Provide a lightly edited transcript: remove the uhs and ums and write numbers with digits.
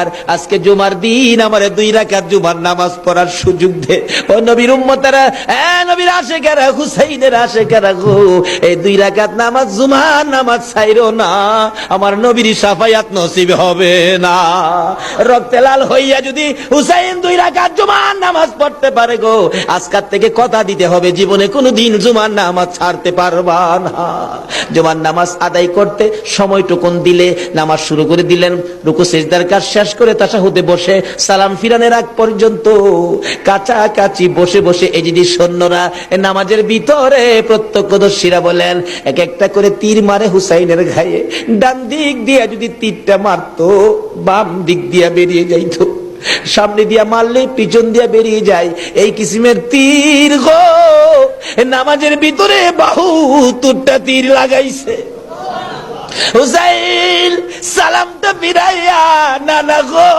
আর আজকে জুমার দিন আমারে 2 রাকাত জুমার নামাজ পড়ার সুযোগ দে। ও নবীর উম্মতেরা, নবীর আশিকেরা, হুসাইনের আশিকেরা গো, এই 2 রাকাত নামাজ জুমার নামাজ ছাইরো না, আমার নবীর শাফায়াত নসিব হবে না। রক্তে লাল হইয়া যদি হুসাইন 2 রাকাত জুমার নামাজ পড়তে পারে গো, আজকাল থেকে কথা দিতে হবে জীবনে কোনোদিন জুমার নামাজ ছাড়তে পারবা না। জুমার নামাজ আদায় করতে সময়টুকুন দিলে নামাজ শুরু করে দিলেন, রুকু সিজদার কাজ শেষ করে তাশাহুদে বসে সালাম ফিরানোর আগ পর্যন্ত কাছাকাছি বসে বসে এই যে সৈন্যরা নামাজের ভিতরে প্রত্যক্ষদর্শীরা বলেন এক একটা করে তীর মারে হুসাইনের গায়ে। ডান দিক দিয়ে যদি তীরটা মারতো, বাম দিক দিয়ে বেরিয়ে যাইতো, সামনে দিয়া মারলে পিছন দিয়া বেরিয়ে যায়, এই কিসিমের তীর গো নামাজের ভিতরে 72টা তীর লাগাইছে। হুসাইন সালামটা ফিরাইয়া নানা গো